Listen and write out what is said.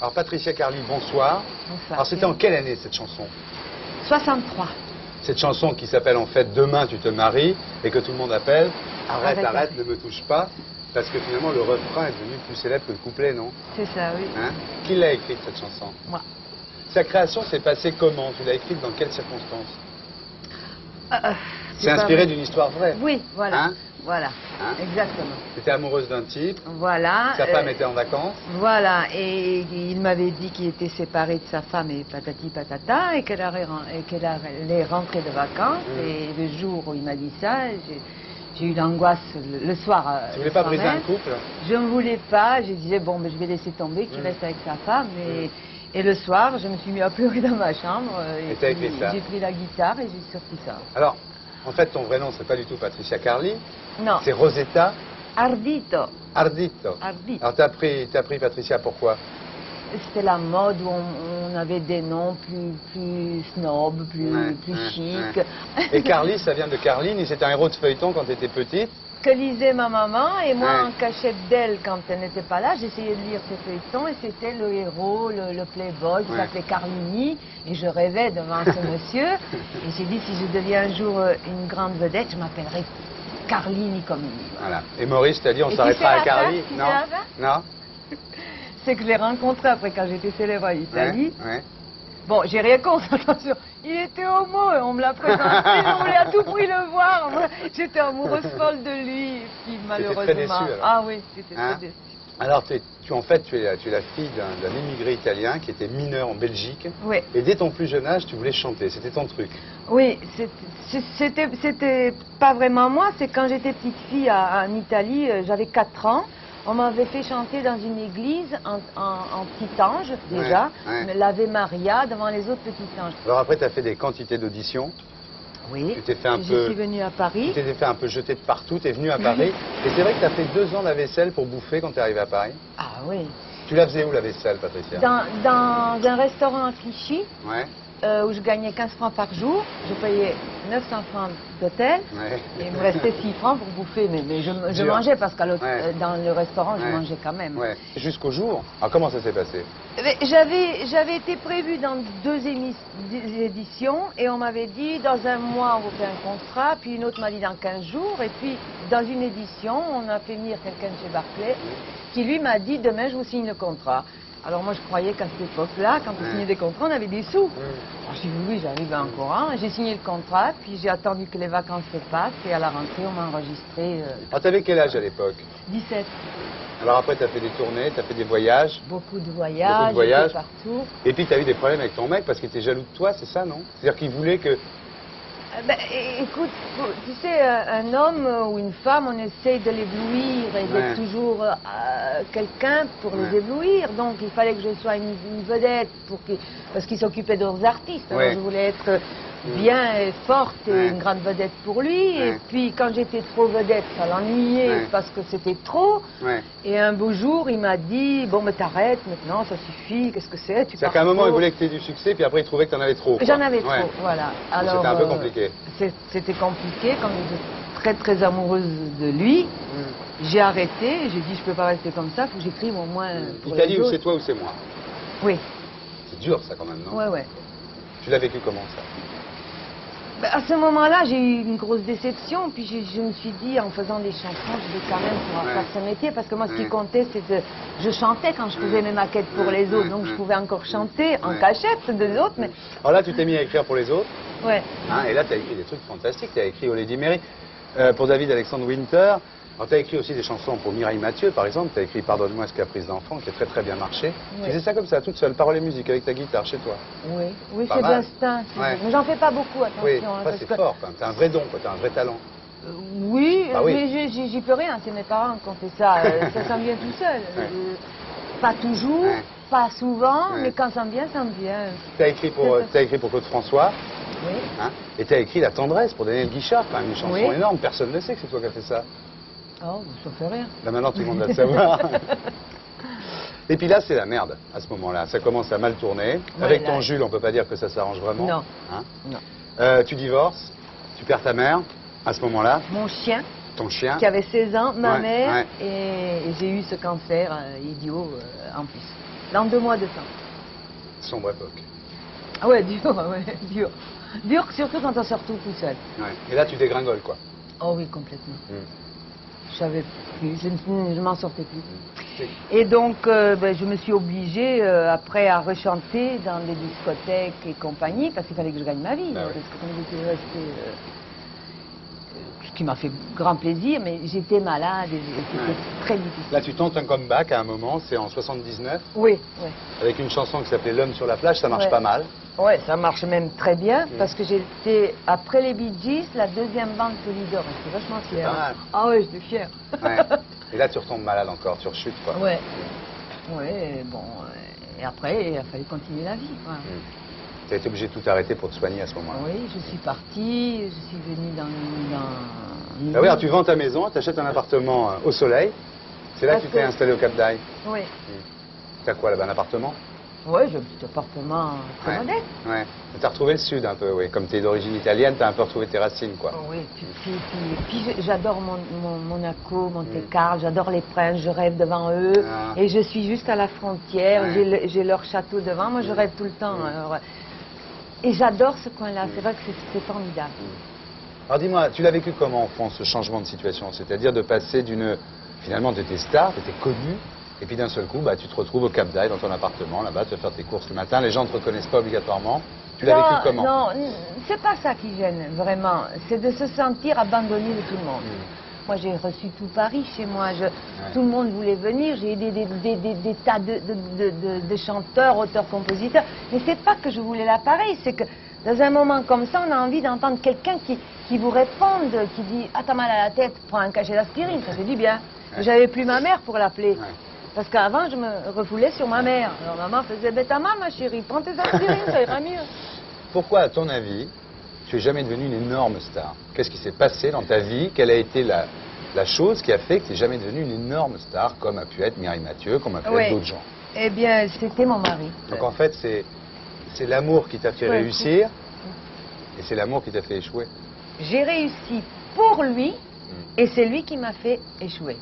Alors Patricia Carly, bonsoir. Bonsoir. Alors c'était en quelle année cette chanson? 63. Cette chanson qui s'appelle en fait Demain tu te maries et que tout le monde appelle Arrête, arrête, ne me touche pas. Parce que finalement le refrain est devenu plus célèbre que le couplet, non? C'est ça, oui. Hein? Qui l'a écrite cette chanson? Moi. Sa création s'est passée comment? Tu l'as écrite dans quelles circonstances? C'est inspiré d'une histoire vraie? Oui, voilà. Hein? Voilà, Hein? exactement. Tu étais amoureuse d'un type, Voilà. sa femme était en vacances. Voilà, et il m'avait dit qu'il était séparé de sa femme et patati patata, et qu'elle allait rentrer de vacances. Et le jour où il m'a dit ça, j'ai eu l'angoisse le soir. Tu voulais pas briser un couple? Je ne voulais pas, je disais bon, ben, je vais laisser tomber, qu'il reste avec sa femme. Et le soir, je me suis mis à pleurer dans ma chambre. Et t'as écrit ça? J'ai pris la guitare et j'ai sorti ça. Alors, en fait, ton vrai nom, c'est pas du tout Patricia Carly. Non. C'est Rosetta Ardito. Ardito. Ardito. Alors, t'as pris Patricia pourquoi? C'était la mode où on avait des noms plus snob, plus chic. Et Carly, ça vient de Carline, et c'est un héros de feuilleton quand tu étais petite. Que lisait ma maman, et moi, en cachette d'elle, quand elle n'était pas là, j'essayais de lire ses feuilletons, et c'était le héros, le playboy, qui s'appelait Carlini, et je rêvais devant ce monsieur. Et j'ai dit, si je deviens un jour une grande vedette, je m'appellerai Carlini comme lui. Voilà. Et Maurice t'a dit, on s'arrêtera à Carly. Non. Non. C'est que je l'ai rencontré après quand j'étais célèbre en Italie. Ouais. Bon, j'ai rien contre, attention. Il était homo, on me l'a présenté, je voulais à tout prix le voir. J'étais amoureuse folle de lui, et puis malheureusement... Très déçue, alors. Ah oui, j'étais très déçue. Alors, en fait, tu es la fille d'un immigré italien qui était mineur en Belgique. Oui. Et dès ton plus jeune âge, tu voulais chanter, c'était ton truc. Oui, c'était pas vraiment moi, c'est quand j'étais petite fille en Italie, j'avais 4 ans. On m'avait fait chanter dans une église en petit ange, déjà, l'Ave Maria devant les autres petits anges. Alors après, tu as fait des quantités d'auditions. Oui, tu t'es fait je suis venue à Paris. Tu t'es fait un peu jeter de partout, tu es venue à Paris. Et c'est vrai que tu as fait 2 ans la vaisselle pour bouffer quand tu es arrivée à Paris. Ah oui. Tu la faisais où la vaisselle, Patricia? Dans un restaurant à Clichy, Ouais. où je gagnais 15 francs par jour. Je payais 900 francs d'hôtel. Ouais. Et il me restait 6 francs pour bouffer. Mais je mangeais parce que dans le restaurant, je mangeais quand même. Ouais. Jusqu'au jour. Alors comment ça s'est passé? J'avais été prévue dans 2 éditions et on m'avait dit dans un mois on vous fait un contrat, puis une autre m'a dit dans 15 jours, et puis dans une édition on a fait venir quelqu'un de chez Barclay qui lui m'a dit demain je vous signe le contrat. Alors moi je croyais qu'à cette époque-là, quand on signait des contrats, on avait des sous. Alors j'ai dit oui, j'arrive en courant, j'ai signé le contrat, puis j'ai attendu que les vacances se passent et à la rentrée on m'a enregistré. Alors t'avais quel âge à l'époque? 17. Alors après tu as fait des tournées, tu as fait des voyayages. Beaucoup de voyages. Partout. Et puis tu as eu des problèmes avec ton mec parce qu'il était jaloux de toi, c'est ça, non? C'est-à-dire qu'il voulait que... Ben, écoute, tu sais, un homme ou une femme, on essaye de l'éblouir et d'être toujours quelqu'un pour les éblouir. Donc il fallait que je sois une vedette parce qu'il s'occupait d'autres artistes. Alors je voulais être bien et forte et une grande vedette pour lui. Et puis quand j'étais trop vedette, ça l'ennuyait parce que c'était trop. Et un beau jour, il m'a dit, bon, mais t'arrêtes maintenant, ça suffit, qu'est-ce que c'est? C'est-à-dire qu'à un moment, il voulait que tu aies du succès, puis après, il trouvait que tu en avais trop. J'en avais trop, voilà. C'était un peu compliqué. C'était compliqué, comme j'étais très amoureuse de lui. J'ai arrêté, j'ai dit, je peux pas rester comme ça, il faut que j'écrive au moins pour il t'a dit les autres. ou c'est toi ou c'est moi? Oui. C'est dur, ça, quand même, non? Ouais. Tu l'as vécu comment, ça? Ben, à ce moment-là, j'ai eu une grosse déception, puis je me suis dit, en faisant des chansons, je vais quand même pouvoir faire ce métier, parce que moi, ce qui comptait, c'est que je chantais quand je faisais mes maquettes pour les autres, donc je pouvais encore chanter en cachette des autres, mais... Alors là, tu t'es mis à écrire pour les autres. Ouais. Et là, tu as écrit des trucs fantastiques, tu as écrit au Lady Mary, pour David Alexandre Winter. Alors, tu as écrit aussi des chansons pour Mireille Mathieu, par exemple. Tu as écrit Pardonne-moi ce caprice d'enfant, qui a très très bien marché. Tu faisais ça comme ça, toute seule, paroles et musique, avec ta guitare, chez toi. Oui, c'est d'instinct. Mais j'en fais pas beaucoup, attention. Oui, c'est fort, tu as un vrai don, tu as un vrai talent. Oui, mais j'y peux rien, c'est mes parents qui ont fait ça. Ça s'en vient tout seul. Pas toujours, pas souvent, mais quand ça me vient, ça me vient. Tu as écrit pour Claude François. Oui. Et tu as écrit La tendresse pour Daniel Guichard, quand même une chanson énorme, personne ne sait que c'est toi qui as fait ça. Oh, ça fait rien. Là maintenant tout le monde va le savoir. Et puis là c'est la merde à ce moment-là, ça commence à mal tourner. Avec ton Jules on peut pas dire que ça s'arrange vraiment. Non. Non. Tu divorces, tu perds ta mère à ce moment-là. Mon chien. Ton chien. Qui avait 16 ans, ma mère, et j'ai eu ce cancer idiot en plus. dans 2 mois de temps. Sombre époque. Ah ouais, dur, ouais, dur. Dur, surtout quand on se retrouve tout seul. Ouais. Et là, tu dégringoles, quoi. Oh oui, complètement. Je savais plus, je m'en sortais plus. Et donc, je me suis obligée, après, à rechanter dans des discothèques et compagnie, parce qu'il fallait que je gagne ma vie. Ah Parce oui. que comme j'étais restée... ce qui m'a fait grand plaisir, mais j'étais malade et c'était très difficile. Là, tu tentes un comeback à un moment, c'est en 79, Oui, oui. avec une chanson qui s'appelait L'homme sur la plage, ça marche Ouais. pas mal. Oui, ça marche même très bien, parce que j'étais, après les Bee Gees, la deuxième bande solidaire. J'étais vachement fière. pas mal. Ah oui, j'étais fière. Ouais. Et là, tu retombes malade encore, tu rechutes, quoi. Ouais. Ouais, bon. Et après, il a fallu continuer la vie, quoi. Tu as été obligé de tout arrêter pour te soigner à ce moment-là. Oui, je suis partie, je suis venue dans... Ah oui, alors tu vends ta maison, tu achètes un appartement au soleil. C'est là Parce que tu t'es que- installé au Cap d'Aille. Oui. T'as quoi là-bas, un appartement? Oui, j'ai un petit appartement très modeste. Ouais. Tu as retrouvé le sud un peu, oui. Comme tu es d'origine italienne, tu as un peu retrouvé tes racines, quoi. Oui, puis j'adore Monaco, Monte-Carlo, j'adore les princes, je rêve devant eux. Ah. Et je suis juste à la frontière, Ouais. j'ai leur château devant, moi je rêve tout le temps. Alors, et j'adore ce coin-là, c'est vrai que c'est formidable. Alors dis-moi, tu l'as vécu comment en France, ce changement de situation? C'est-à-dire de passer d'une... Finalement, tu étais star, tu étais connu, et puis d'un seul coup, tu te retrouves au Cap d'Aille, dans ton appartement, là-bas, tu vas faire tes courses le matin, les gens ne te reconnaissent pas obligatoirement. Tu l'as vécu comment? Non, c'est pas ça qui gêne, vraiment. C'est de se sentir abandonné de tout le monde. Moi, j'ai reçu tout Paris chez moi. Tout le monde voulait venir. J'ai aidé des tas de chanteurs, auteurs, compositeurs. Mais c'est pas que je voulais l'appareil, c'est que dans un moment comme ça, on a envie d'entendre quelqu'un qui vous réponde, qui dit « Ah, t'as mal à la tête, prends un cachet d'aspirine, ça fait du bien. » J'avais plus ma mère pour l'appeler. Parce qu'avant, je me refoulais sur ma mère. Alors maman faisait « Ben, t'as mal, ma chérie, prends tes aspirines, ça ira mieux. » Pourquoi, à ton avis, tu n'es jamais devenue une énorme star? Qu'est-ce qui s'est passé dans ta vie? Quelle a été la chose qui a fait que tu n'es jamais devenue une énorme star, comme a pu être Mireille Mathieu, comme a pu être d'autres gens? Eh bien, c'était mon mari. Donc en fait, c'est l'amour qui t'a fait réussir, et c'est l'amour qui t'a fait échouer. J'ai réussi pour lui, et c'est lui qui m'a fait échouer.